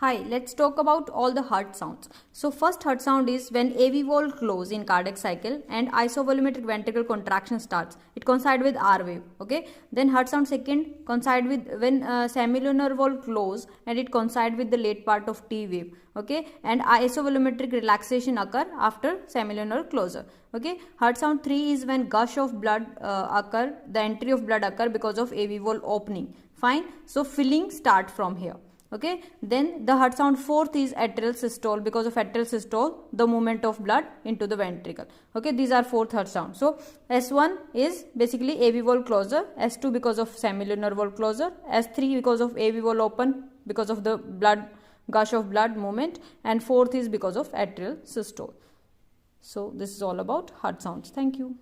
Hi, let's talk about all the heart sounds. So first heart sound is when AV valve close in cardiac cycle and isovolumetric ventricle contraction starts. It coincide with R wave. Okay. Then heart sound second coincide with when semilunar valve close and it coincide with the late part of T wave. Okay. And isovolumetric relaxation occur after semilunar closure. Okay. Heart sound 3 is when gush of blood occur, the entry of blood occur because of AV valve opening. Fine. So filling start from here. Okay, then the heart sound fourth is atrial systole. Because of atrial systole, the movement of blood into the ventricle. Okay, these are fourth heart sound. So S1 is basically AV valve closure, S2 because of semilunar valve closure, S3 because of AV valve open because of the blood gush of blood movement, and fourth is because of atrial systole. So this is all about heart sounds. Thank you.